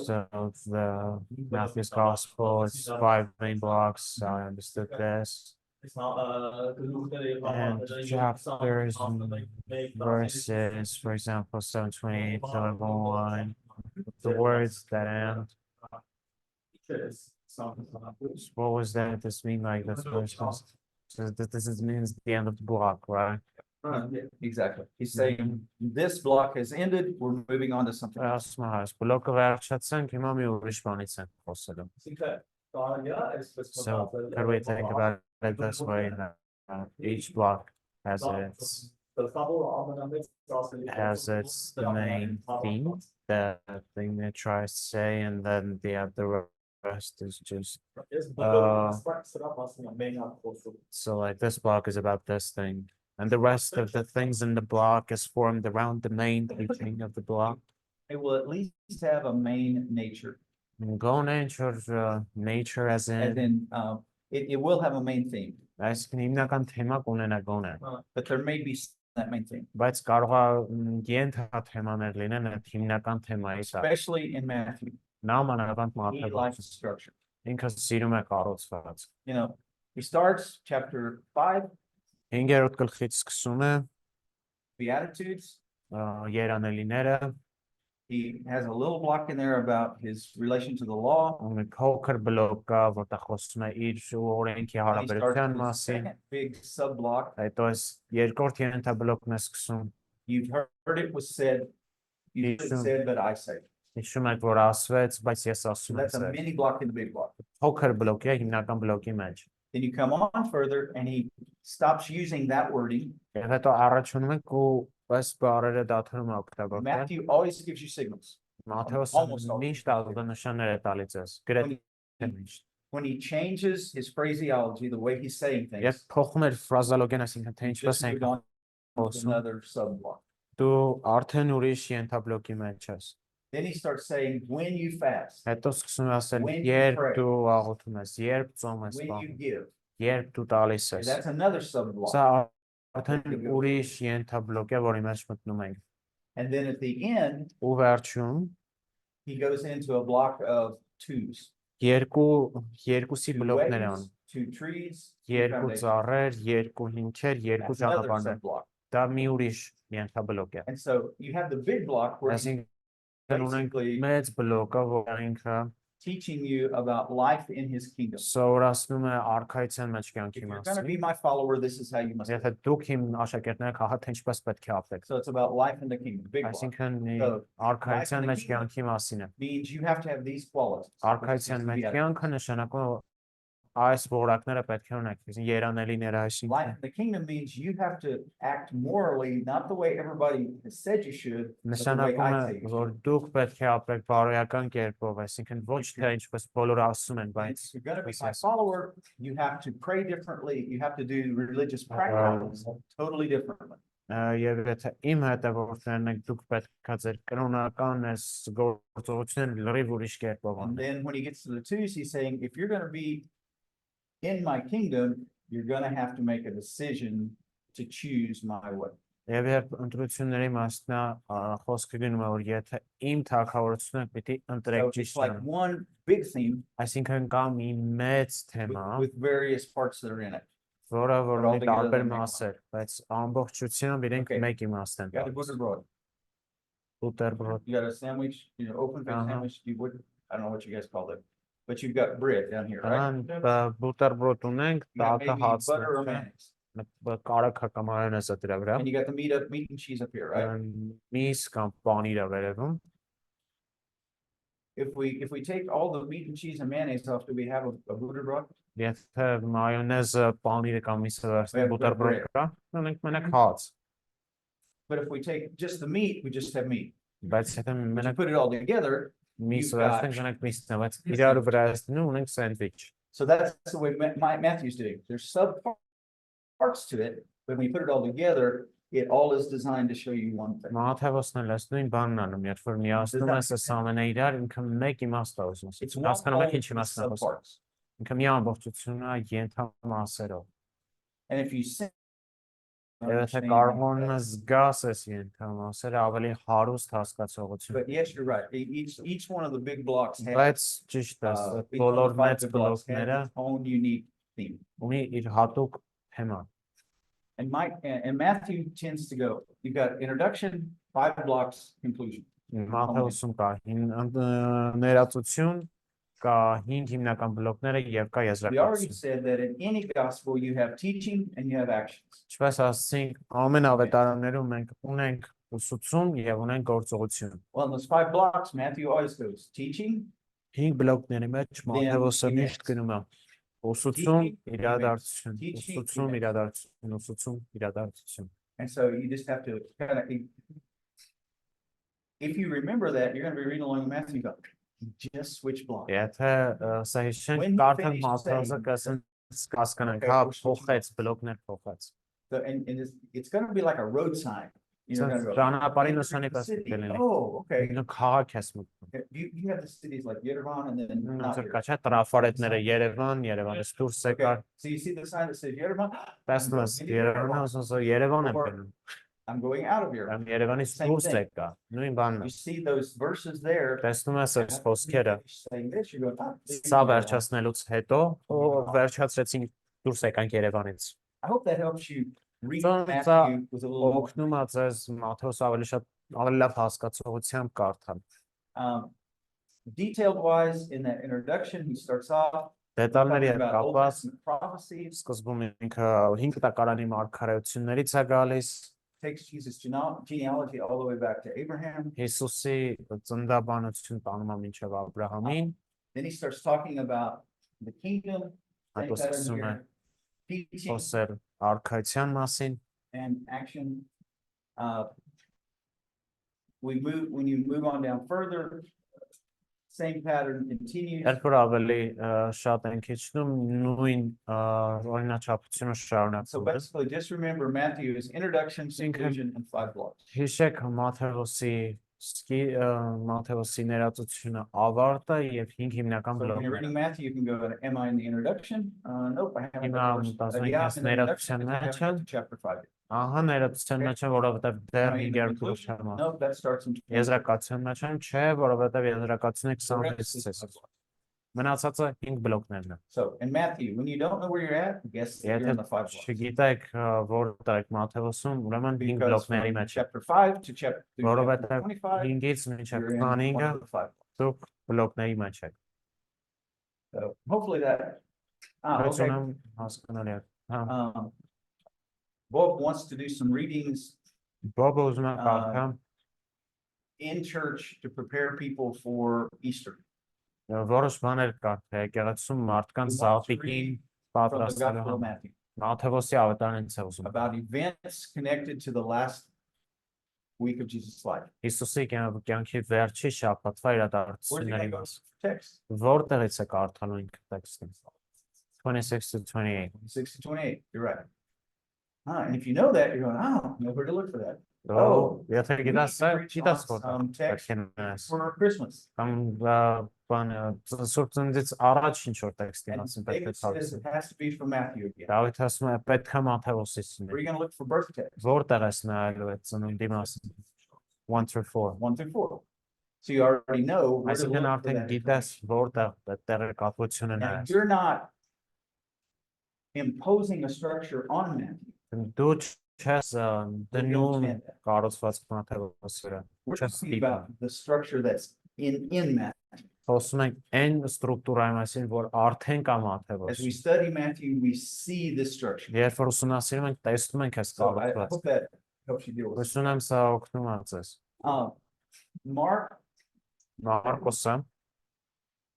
So the Matthew's Gospel, it's 5 main blocks. I understood this. And chapters and verses, for example, 7:28, 11:1, the words that end. What was that? This mean like this verse? So this means the end of the block, right? Exactly. He's saying this block has ended. We're moving on to something else. Ասում է, բլոկը վերջացանք, հիմա մի ուրիշ բանից ենք խոսելու. So how do we think about it this way? Each block has its the main theme, the thing that tries to say, and then they have the rest is just Ես սրա մասին եմ մենակ խոսում։ so like this block is about this thing. And the rest of the things in the block is formed around the main teaching of the block. It will at least have a main nature, Go nature, nature as as in in, it will have a main theme, այսինքն հիմնական թեմա կունենա գոնե, but there may be that main theme, բայց կարող է ենթա թեմաներ լինեն այդ հիմնական թեմայի տակ։ especially in Matthew. Նա մանավանդ He likes Մատթեոս structure. ինքը սիրում է կառուցված։ You know, he starts chapter 5, 5-րդ գլխից սկսում է Beatitudes. երանելիները, He has a little block in there about his relation to the law. ունի փոքր բլոկ կա, որտեղ խոսում է իր օրենքի He հարաբերության starts the մասին, second big sub block. հետո այս երկրորդ ենթաբլոկն է սկսում։ You've heard it was said, you said, but I say. Հիշում եք, որ ասվեց, բայց ես So ասում that's a եմ, mini block in the big block. փոքր բլոկ է հիմնական բլոկի մեջ։ Then you come on further and he stops using that wording. Եվ հետո առաջանում ենք ու այս բառերը դադարում է օգտագործել։ Matthew always gives you signals. Մատթեոսը Almost all. միշտ ազդանշաններ է տալիս ես, գրեթե միշտ։ When he changes his phraseology, the way he's saying Եվ things, փոխում էր ֆրազալոգեն, այսինքն թե he ինչպես just ենք moved on to խոսում, another sub block. դու արդեն ուրիշ ենթաբլոկի մեջ ես։ Then he starts saying, when you fast, Հետո սկսում է ասել, When you երբ pray. դու աղոթում ես, երբ ծոմ ես when you պահում, give. երբ դու տալիս ես։ That's another sub block. Սա արդեն ուրիշ ենթաբլոկ է, որի մեջ մտնում ենք։ And then at the end, Ու վերջում he goes into a block of twos. երկուսի Two բլոկներ ways, են, two trees, two երկու foundations. ծառեր, երկու հիմքեր, երկու That's another ճանապարհներ։ sub block. Դա մի ուրիշ ենթաբլոկ է։ And so you have the big block where he's Այսինքն ունենք basically մեծ բլոկը, որ ինքը teaching you about life in his kingdom. սովորացնում է արքայության մեջ If կյանքի you're going to be մասին։ my follower, this is how you must Եթե live. դուք իմ աշակերտներ եք, հա թե ինչպես պետք է ապրեք։ So it's about life in the kingdom. Big block Այսինքն So, արքայության մեջ կյանքի մասին է։ means you have to have these qualities. Արքայության մեջ կյանքը նշանակում է այս որակները պետք է ունեք, երանելիները Life այսինքն։ in the kingdom means you have to act morally, not the way everybody has said you should, but the way Նշանակում I է, say you որ should. դուք պետք է ապրեք բարոյական կերպով, այսինքն ոչ թե ինչպես բոլորը ասում են, And բայց if you're going to be ինչպես my ասում։ follower, you have to pray differently. You have to do religious practices totally differently. Եվ եթե իմ հետևորդներն եք, դուք պետք է ձեր կրոնական այս գործողությունները լրիվ ուրիշ կերպով And անեք։ then when he gets to the twos, he's saying, if you're going to be in my kingdom, you're going to have to make a decision to choose my way. Եվ երբ ընտրությունների մասնա խոսքը գնում է, որ եթե իմ թագավորությունը պիտի So ընտրեք it's ճիշտ like բանը, one big theme այսինքն կա մի մեծ թեմա, with various parts that are in it. որը որ But all ունի together տարբեր they make one. մասեր, բայց amբողջությամբ իրենք Okay. մեկ իմաստ են You got a տալիս։ buterbrod. Buterbrod, You got a sandwich, open face Uh-huh. sandwich. You would, I don't know what you guys call it, but you've got bread down here, right? buterbrod ունենք, You got տակը maybe butter or հացն է, mayonnaise. կարագ կամ մայոնեզը դրա վրա, And you got the meat and cheese up here, right? միս կամ պանիրը վերևում։ If we take all the meat and cheese and mayonnaise off, do we have a buterbrod? Եթե մայոնեզը, պանիրը կամ միսը We վերցնենք, have buterbrod bread. կա, ունենք մենակ հաց, But if we take just the meat, we just have meat. բայց եթե When you մենակ put it all together, միսը you've got- վերցնենք, ունենք միսն է, բայց իրար վրա վերցնում ունենք սենդվիչ։ so that's the way Matthew's doing. There's sub parts to it, but when you put it all together, it all is designed to show you one thing. Մաթեոսն էլ այս նույն բանն անում, երբ որ միացնում ես այս ամենը իրար, ինքը մեկ իմաստ է ուզում։ It's one Հասկանում եք all ինչ of the իմաստն է sub խոսում։ parts. Ինքը մի ամբողջություն է ենթամասերով։ And if you see, Եվ եթե կարողանում ես զգաս այս ենթամասերը, ավելի հարուստ հասկացողություն։ but yes, you're right. Each one of the big blocks has Բայց ճիշտ է, each one բոլոր of the five մեծ big blocks has բլոկները its own unique theme. ունի իր հատուկ թեմա։ And Matthew tends to go, you've got introduction, 5 blocks, conclusion. Մաթեոսում կա ներածություն, կա 5 հիմնական բլոկները եւ կա We already եզրակացություն։ said that in any gospel, you have teaching and you have actions. Ինչպես ասացինք, ամեն ավետարաններում մենք ունենք ուսուցում եւ ունենք գործողություն։ Well, in those 5 blocks, Matthew always goes teaching, 5 բլոկների մեջ Մաթեոսը միշտ գնում է ուսուցում, իրադարձություն, ուսուցում, իրադարձություն, ուսուցում, իրադարձություն։ and so you just have to kind of, if you remember that, you're going to be reading along the Matthew gospel. He just switched blocks. Եթե սա հիշենք When he կարդան finished Մաթեոսը saying, կասենք կասկանանք, okay, հա we're switching փոխեց, բլոկներ փոխեց։ And it's going to be like a road sign. You're Sense gonna go, ճանապարհի "Enter նշանի the պես city." կլինի։ Oh, okay. Ինքը քաղաք ես մտնում։ You have the cities like Yerevan and then not Նույնիսկ Yerevan. կաչա տրաֆարետները Երևան, Երևանից դուրս Okay, եկար, so you see the sign that says Yerevan? տեսնում ես I'm going into Երևանը, Yerevan. ասում Երևան եմ Or գնում։ I'm going out of Yerevan. Եմ Երևանից Same դուրս thing. եկա, նույն բանն է։ You see those verses there. Տեսնում ես այս After you խոսքերը, finish saying this, you're going, սա վերջացնելուց հետո վերջացրեցինք դուրս եկանք Երևանից։ I hope that helps you read Սա Matthew with a little more. օգնում է ձեզ Մաթեոս ավելի լավ հասկացողությամբ կարդալ։ Detailed wise, in that introduction, he starts off Դետալների talking հետ about Old կապված Testament prophecies, սկզբում ինքը 5 տակարանի մարգարեություններից է գալիս, takes Jesus' genealogy all the way back to Abraham. Հիսուսի ծննդաբանություն տանում է մինչև Աբրահամին, Then he starts talking about the kingdom, same հետո pattern սկսում է here, teaching խոսել արքայության մասին, and action. When you move on down further, same pattern continues. երբ որ ավելի շատ ենք իջնում, նույն օրինաչափությունը So շարունակվում է։ basically, just remember Matthew is introduction, conclusion, and 5 blocks. Հիշեք Մաթեոսի ներածությունը ավարտը եւ 5 հիմնական So when you're բլոկները։ reading Matthew, you can go, am I in the introduction? Nope, I haven't. Հիմա got the verse. 15 Yeah, I'm in the introduction, ներածության because we մեջ haven't եմ, got to chapter 5. ահա ներածության մեջ եմ, որովհետեւ Am դեռ I in the 5-րդ conclusion? գլուխը։ Nope, that starts in 20. Եզրակացության մեջ եմ, չէ, որովհետեւ եզրակացությունը The rest 26-ից is է։ Մնացածը 5 բլոկներն են։ So in Matthew, when you don't know where you're at, guess you're Եթե in the 5 blocks. չգիտեք որտեղ եք Մաթեոսում, ուրեմն 5 Because բլոկների from մեջ եք, chapter 5 to chapter որովհետեւ 25, 5-ից մինչև you're in one 25-ը of the 5 blocks. դուք բլոկների մեջ եք։ So hopefully that. Okay. Հուսով հասկանալի է։ Հա, Bob wants to do some readings Բոբը ուզում է կարդա in church to prepare people for Easter. որոշ բաներ կարդա եկեղեցում մարդկանց We want to զավթիկին read From the պատրաստելու Gospel of համար։ Matthew Մաթեոսի ավետարանից է ուզում։ about events connected to the last week of Jesus' life. Հիսուսի կյանքի վերջի շաբաթվա Where's he going իրադարձությունների to go? մաս։ Text Որտեղից է կարդալու ինքը տեքստը։ 26 to 28։ 6 to 28. You're right. And if you know that, you're going, know where to look for that. Եթե We գիտես, preach գիտես on որտեղ some text պետք է նայես։ for Christmas. Կամ բանը Սուրբ Ծննդից առաջ ինչ որ տեքստի And մասին պետք է David says ցույց։ it has to be from Matthew again. Դավիթ ասում է պետք է Մաթեոսից Where are լինի։ you going to look for birth text? Որտեղ ես նայելու այդ ծնունդի մասին։ 1 through 4։ 1 through 4. So you already know where to Այսինքն look for արդեն that. գիտես որտեղ տեղեկատվությունը Now, նայես։ you're not imposing a structure on Matthew. Դու չես դնում understand that. կառուցվածք Մաթեոսի վրա։ We're Չես talking ստիպում։ about the structure that's in Matthew. Խոսում ենք այն ստրուկտուրայի մասին, որ արդեն կա As we Մաթեոսում։ study Matthew, we see this structure. Երբ որ ուսումնասիրում ենք, տեսնում ենք այս So I hope կառուցվածքը։ that helps you deal with it. Հուսում եմ սա օգնում է ձեզ։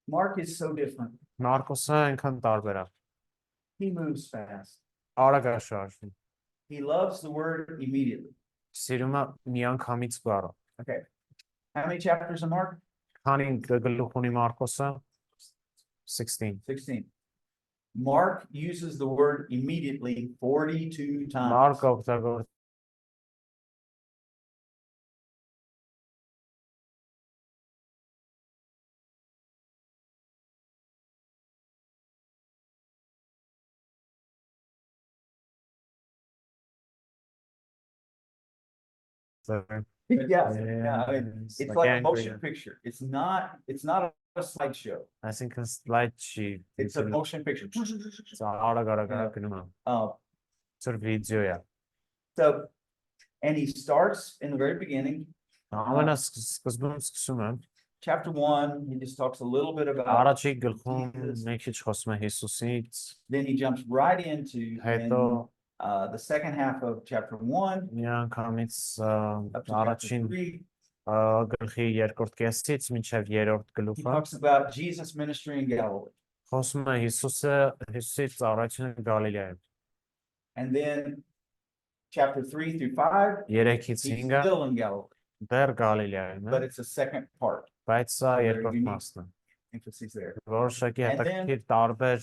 Mark is so different. Մարկոսը այնքան տարբեր է։ He moves fast. Արագ է շարժվում։ He loves the word immediately. Սիրում է միանգամից բառը։ Okay. How many chapters in Mark? Քանի գլուխ ունի Մարկոսը 16։ 16. Mark uses the word immediately 42 times. Մարկը օգտագործում Yeah, I mean, it's like a motion angry. picture. It's not a slideshow. I think it's slide sheet. It's a motion picture. Արագ գնում է։ Ծր վիդեո է։ So, and he starts in the very beginning, Ամենասկզբում սկսում եմ chapter 1, he just talks a little bit about, առաջի գլխում մի քիչ խոսում է Հիսուսից, then he jumps right into հետո the second half of chapter 1, միանգամից up to chapter առաջին 3. գլխի երկրորդ կեսից մինչև երրորդ He գլուխը talks about Jesus' ministry in Galilee. խոսում է Հիսուսի ծառայությունը Գալիլեայում։ And then chapter 3 through 5, 3-ից he's 5-ը still in Galilee, դեռ Գալիլեայում է, but it's a second part. Բայց սա Very երկրորդ unique. մասն է։ Emphasis there. Որոշակի And then- հետաքրքիր տարբեր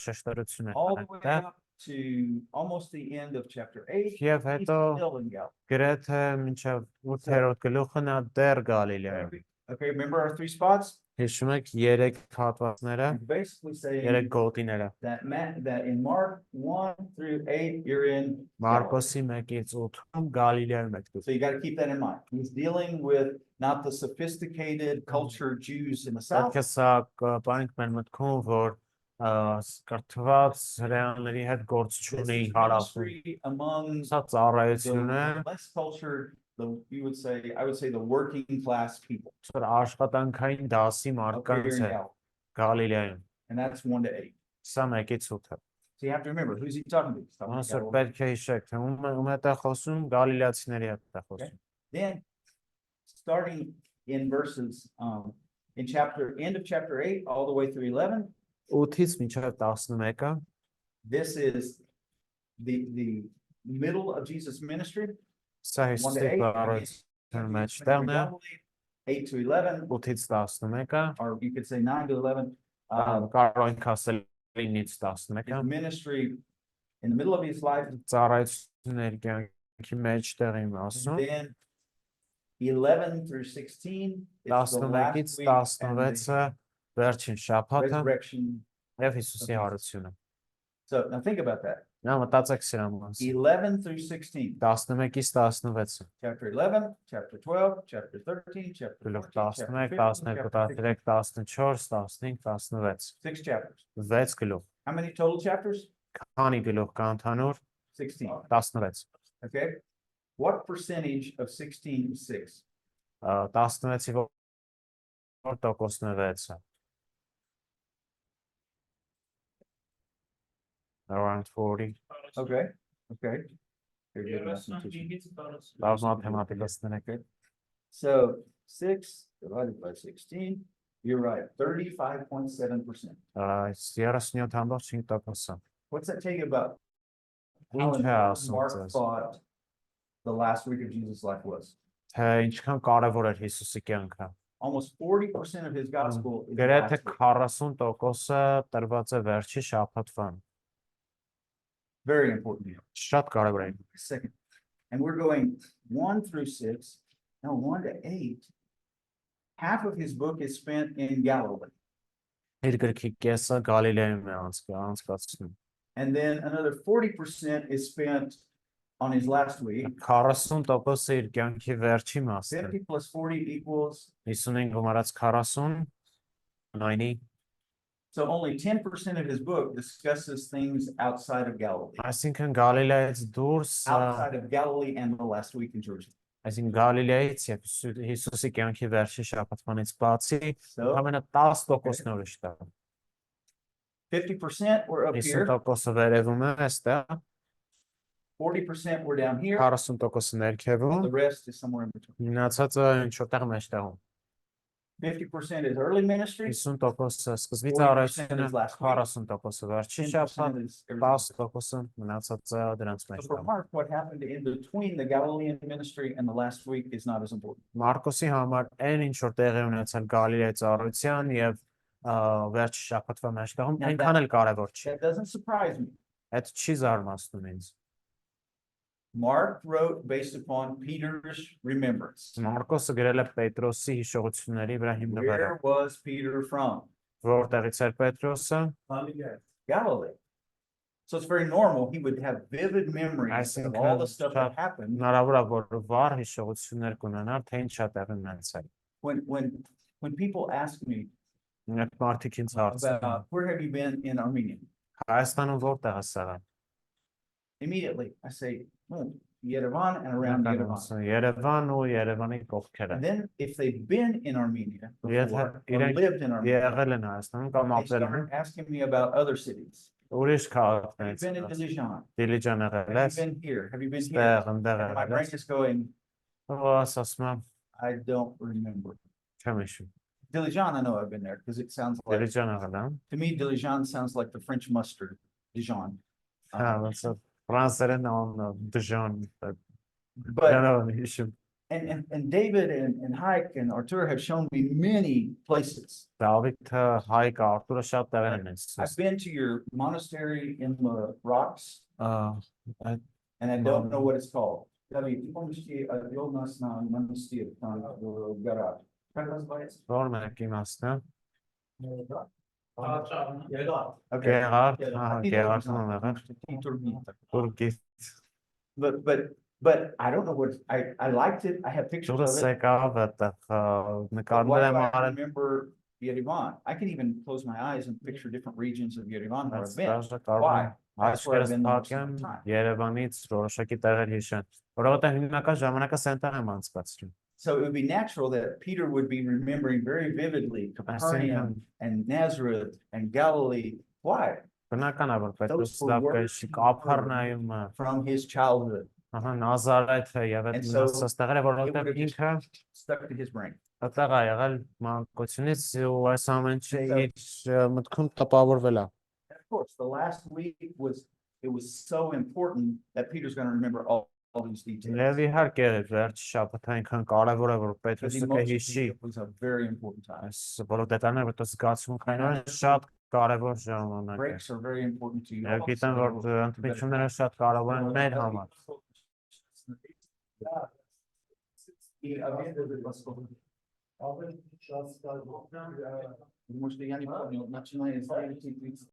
շեշտարություններ All կան the way այդտեղ, up to almost the end of chapter 8. եւ He's հետո still in Galilee. գրեթե մինչև 8-րդ գլուխը նա դեռ Գալիլեայում։ Okay, remember our 3 spots? Հիշում եք 3 հատվածները, He's basically 3 saying գոտիները։ that in Mark 1 through 8, you're in Galilee. Մարկոսի 1-ից 8-ում Գալիլեայում եք դուք։ So you got to keep that in mind. He's dealing with not the sophisticated culture Jews in the south. Պետք է սա կապանք մեր մտքում, որ կրթված հրեաների հետ գործ This չունի is հարավում։ ministry among Սա ծառայություն է, the less cultured, I would say the working class people. որ աշխատանքային դասի Okay, մարդկանց you're in է Galilee. Գալիլեայում։ And that's 1 to 8. Սա 1-ից 8-ը։ So you have to remember, who's he talking to? He's talking to Ոնց որ Galilee. պետք է հիշեք, թե ում հետ է խոսում, գալիլեացիների հետ է խոսում։ Then, starting in verses, end of chapter 8, all the way through 11, 8-ից մինչև 11-ը, this is the middle of Jesus' ministry. սա 1 to Հիսուսի 8, բառացիության մեջտեղն է, 8 to 11, 8-ից 11-ը, or you could say 9 to 11. կարող ենք ասել 9-ից 11-ը, His ministry in the middle of his life. ծառայությունների կյանքի մեջտեղի մասում, Then 11 through 16 is the 11-ից last week and the 16-ը վերջին շաբաթը resurrection. եւ Հիսուսի հարությունը։ So now think about that. Նա մտածեք սրա մասին։ 11 through 16. 11-ից 16-ը, Chapter 11, chapter 12, chapter 13, chapter գլուխ 14, 11, chapter 15, 12, chapter 13, 14, 15, 16, 6 chapters. 6 գլուխ։ How many total chapters? Քանի գլուխ կա ընդհանուր 16. 16։ Okay. What percentage of 16 is 6? 16-ի որ տոկոսն է 6-ը։ Around 40. Okay. Okay. Very good mathematician. Լավ մաթեմատիկացներ եք։ So 6 divided by 16, you're right, 35.7%. 37.5%։ What's that tell you about how Ինչ է important ասում Mark ձեզ, thought the last week of Jesus' life was? թե ինչքան կարևոր էր Հիսուսի կյանքը։ Almost 40% of his gospel is the Գրեթե last week. 40%-ը տրված է վերջի շաբաթվան։ Very important deal. Շատ կարևոր է։ Second. And we're going 1 through 6, no, 1 to 8. Half of his book is spent in Galilee. Իր գրքի կեսը Գալիլեայում է անցկացնում։ And then another 40% is spent on his last week. 40%-ը իր կյանքի վերջի մասն է։ 50 plus 40 equals, 55 գումարած 40, 90, so only 10% of his book discusses things outside of Galilee. այսինքն Գալիլեայից դուրս, Outside of Galilee and the last week in Jerusalem. այսինքն Գալիլեայից եւ Հիսուսի կյանքի վերջի շաբաթվանից բացի, So ամենը 10%-ն ուրիշ տա։ 50% were up here, 50%-ը վերևում է այստեղ, 40% were down here, 40%-ը ներքևում, the rest is somewhere in between. մնացածը ինչ որտեղ մեջտեղում։ 50% is early ministry, 50%-ը սկզբից 40% առայցությունը, is last week. 40%-ը վերջի շաբաթ, 10% is everything. 10%-ը մնացածը դրանց So for մեջտեղում։ Mark, what happened in between the Galilean ministry and the last week is not as important. Մարկոսի համար այն ինչ որ տեղի ունեցել Գալիլեայի ծառայության եւ վերջի շաբաթվա մեջտեղում այնքան էլ կարևոր չի։ That doesn't surprise me. Այդ չի զարմացնում ինձ։ Mark wrote based upon Peter's remembrance. Մարկոսը գրել է Պետրոսի հիշողությունների վրա հիմնվելով։ Where was Peter from? Որտեղից էր Պետրոսը։ Galilee. So it's very normal. He would have vivid memories of all the stuff that happened. Հնարավոր է որ վառ հիշողություններ կունենար, թե ինչ է տեղի ունեցել։ When people ask me Այդ մարդիկ ինձ հարցնում about where have you been in Armenia, Հայաստանում որտեղ է սեղան։ immediately I say, Yerevan and around Yerevan. Երևան ու Երևանի կողքերը։ And then if they've been in Armenia Եթե before or իրենք lived in Armenia, եղել են Հայաստանում կամ they ապրել են start asking me about other cities. ուրիշ Have you քաղաքներից։ been in Dilijan? Դիլիջան եղել Have ես, you been here? Have you been here? ստեղ ընդեղ And my եղել brain ես։ is going, Ասում եմ, I don't remember. չեմ հիշում։ Dilijan, I know I've been there because it sounds like, Դիլիջան եղել եմ։ to me, Dilijan sounds like the French mustard, Dijon. Հա, ոնց է ֆրանսերեն ան դժան, But դրանով հիշում։ And David and Hike and Artur have shown me many places. Դավիթը, Հայկը, Արտուրը շատ տեղեր են I've been to your monastery in the rocks, Այդ and I don't know what it's called. David, ты помнишь, отвел нас на монастырь, там, в горах. Как называется? Որ մենք իմաստը, Okay. Գեղարդ, Գեղարդ, Գեղարդն Թուրքի, But I don't know what, I liked it. I have pictures Ջուրս of it. եկավ այդտեղ But նկարներ why եմ do I արել, remember Yerevan? I can even close my eyes and picture different regions of Yerevan where I've been. Այստեղ կարող Why? եմ That's where I've Աչքերս been the most of փակեմ, the time. Երևանից որոշակի տեղեր հիշեմ, որովհետև հիմնական ժամանակը սենտեղ եմ անցկացրում։ So it would be natural that Peter would be remembering very vividly Capernaum and Nazareth and Galilee. Why? Բնական է, որ Those Պետրոս were լավ words կհիշի he Կափառնայումը, From his childhood, Նազարեթը եւ այդ And so մնացած տեղերը, it would որովհետև have just ինքը stuck to his brain. այդտեղ է եղել մանկությունից ու այս ամեն ինչը So- իր մտքում տպավորվել է։ And of course, the last week was so important that Peter's going to remember all these details. Եվ իհարկե վերջ շաբաթը այնքան կարևոր է, որ But Պետրոսը emotionally, կհիշի it was a very important time. այս բոլոր դետալները, որտեղ զգացմունքներն շատ կարևոր ժամանակ է։ Breaks are very important to you. Եվ գիտեմ, որ ընդմիջումները շատ կարևոր են մեր համար։ Потому что я не помню, начиная с 9:30